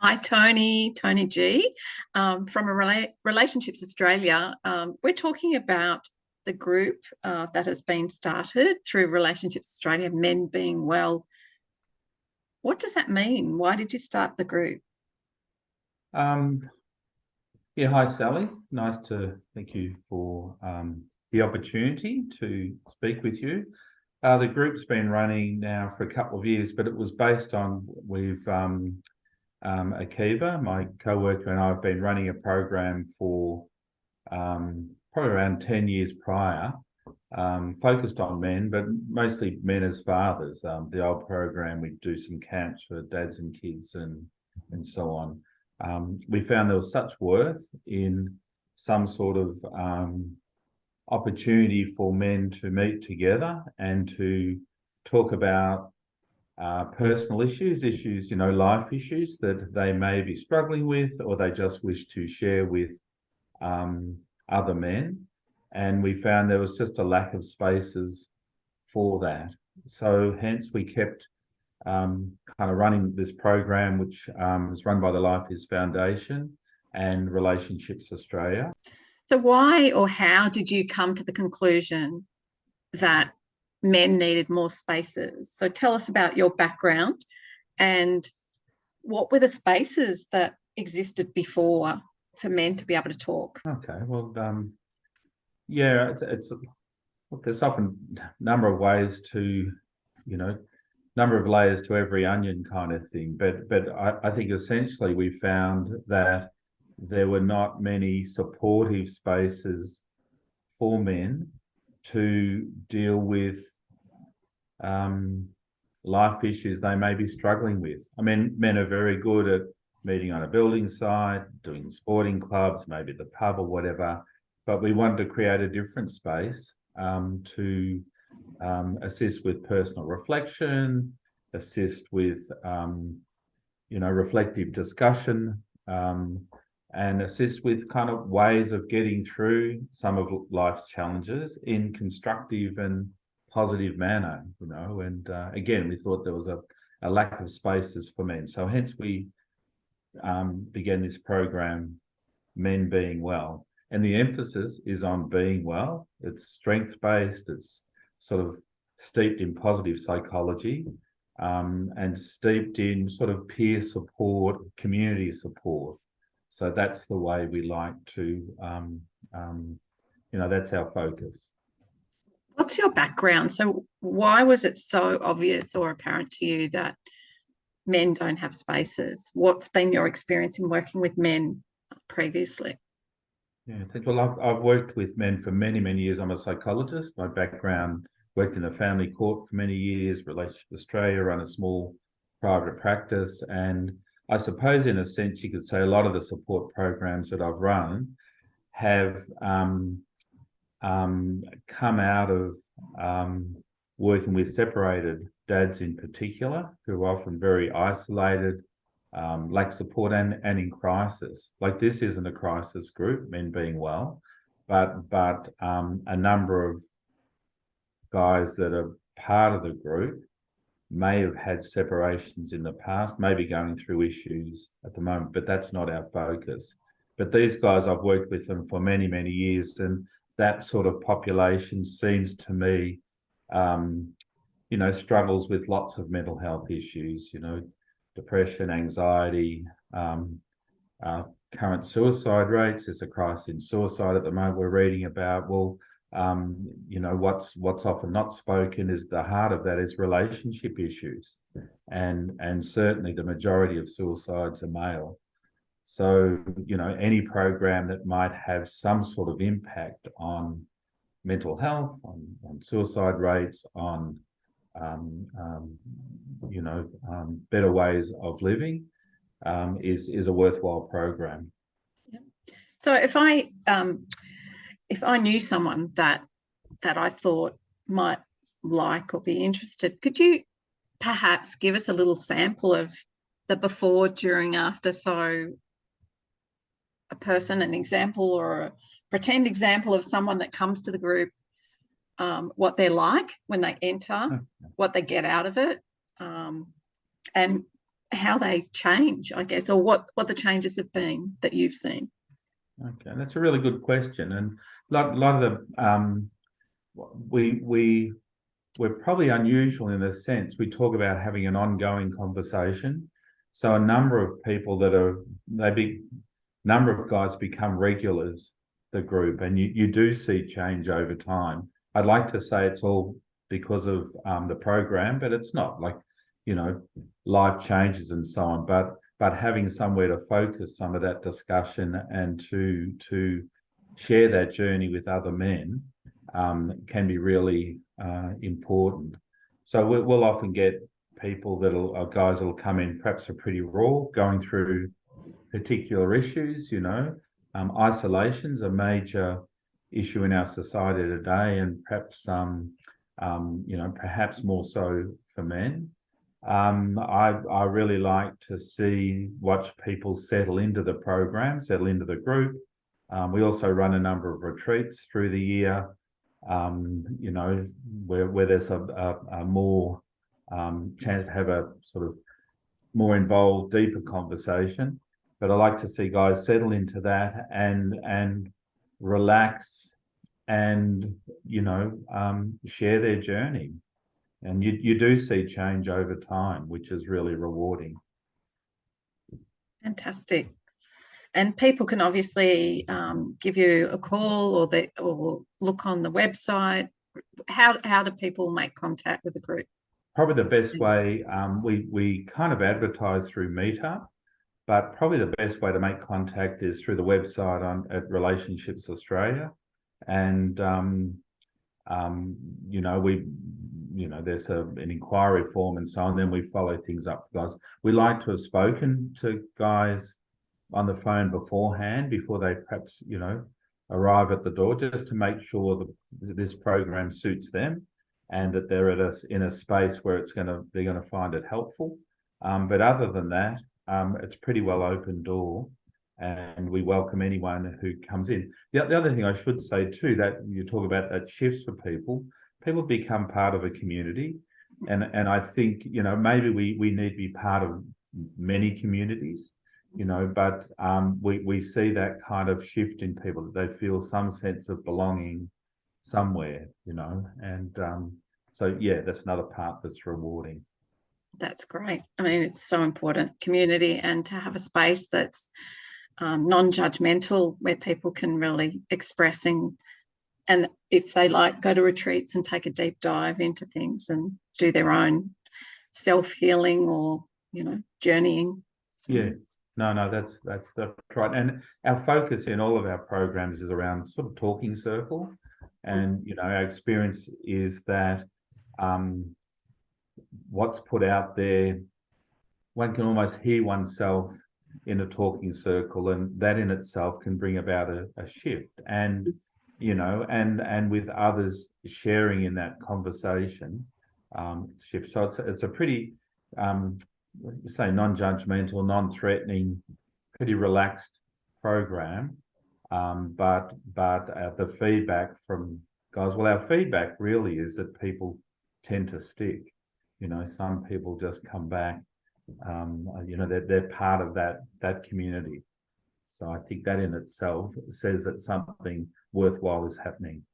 Hi, Tony G, from Relationships Australia. We're talking about the group that has been started through Relationships Australia, Men Being Well. What does that mean? Why did you start the group? Um, yeah, hi Sally. Nice to thank you for the opportunity to speak with you. The group's been running now for a couple of years, but it was based on Akiva, my co-worker, and I've been running a program for probably around 10 years prior, focused on men, but mostly men as fathers. The old program, we do some camps for dads and kids and so on. We found there was such worth in some sort of opportunity for men to meet together and to talk about personal issues, life issues that they may be struggling with, or they just wish to share with other men. And we found there was just a lack of spaces for that. So hence we kept kind of running this program, which is run by the Life Is Foundation and Relationships Australia. So, why or how did you come to the conclusion that men needed more spaces? So, tell us about your background and what were the spaces that existed before for men to be able to talk? Okay, well, yeah, look, there's often a number of ways to, number of layers to every onion kind of thing. But I think essentially we found that there were not many supportive spaces for men to deal with life issues they may be struggling with. I mean, men are very good at meeting on a building site, doing sporting clubs, maybe the pub or whatever, but we wanted to create a different space to assist with personal reflection, assist with reflective discussion, and assist with kind of ways of getting through some of life's challenges in constructive and positive manner. And again, we thought there was a lack of spaces for men, so hence we began this program, Men Being Well. And the emphasis is on being well. It's strength-based, it's sort of steeped in positive psychology, and steeped in sort of peer support, community support. So that's the way we like to, that's our focus. What's your background? So, why was it so obvious or apparent to you that men don't have spaces? What's been your experience in working with men previously? Yeah, well, I've worked with men for many, many years. I'm a psychologist. My background, worked in the family court for many years, Relationship Australia, run a small private practice. And I suppose in a sense, you could say a lot of the support programs that I've run have come out of working with separated dads in particular, who are often very isolated, lack support and in crisis. Like, this isn't a crisis group, Men Being Well, but a number of guys that are part of the group may have had separations in the past, maybe going through issues at the moment, but that's not our focus. But these guys, I've worked with them for many, many years, and that sort of population seems to me, struggles with lots of mental health issues, depression, anxiety, current suicide rates. There's a crisis in suicide at the moment we're reading about. Well, what's often not spoken is the heart of that is relationship issues, and certainly the majority of suicides are male. So, any program that might have some sort of impact on mental health, on suicide rates, on better ways of living, is a worthwhile program. Yeah. So if I knew someone that I thought might like or be interested, could you perhaps give us a little sample of the before, during, after? So a person, an example or a pretend example of someone that comes to the group, what they're like when they enter, what they get out of it, and how they change, I guess, or what the changes have been that you've seen. Okay, that's a really good question, and a lot of the we're probably unusual in the sense we talk about having an ongoing conversation. So a number of people number of guys become regulars, the group, and you do see change over time. I'd like to say it's all because of the program, but it's not. Like, life changes and so on, but having somewhere to focus some of that discussion and to share that journey with other men can be really important. So we'll often get people guys that'll come in, perhaps are pretty raw, going through particular issues. Isolation's a major issue in our society today, and perhaps perhaps more so for men. I really like to watch people settle into the program, settle into the group. We also run a number of retreats through the year, where there's a more chance to have a sort of more involved, deeper conversation. But I like to see guys settle into that and relax and share their journey. And you do see change over time, which is really rewarding. Fantastic. And people can obviously give you a call or look on the website. How do people make contact with the group? Probably the best way, we kind of advertise through Meetup, but probably the best way to make contact is through the website at Relationships Australia. And there's an inquiry form and so on. Then we follow things up for guys. We like to have spoken to guys on the phone beforehand, before they perhaps arrive at the door, just to make sure that this program suits them and that they're in a space where they're gonna find it helpful. But other than that, it's pretty well open door, and we welcome anyone who comes in. The other thing I should say too, that you talk about that shifts for people become part of a community, and I think maybe we need to be part of many communities, but we see that kind of shift in people, that they feel some sense of belonging somewhere, and so yeah, that's another part that's rewarding. That's great. I mean, it's so important, community, and to have a space that's non-judgmental, where people can really express and if they like, go to retreats and take a deep dive into things and do their own self-healing or journeying. So. Yeah, no, that's right. And our focus in all of our programs is around sort of talking circle, and our experience is that what's put out there, one can almost hear oneself in a talking circle, and that in itself can bring about a shift, and and with others sharing in that conversation, shift. So it's a pretty say non-judgmental, non-threatening, pretty relaxed program, but the feedback from guys, well, our feedback really is that people tend to stick. Some people just come back. They're part of that community. So I think that in itself says that something worthwhile is happening.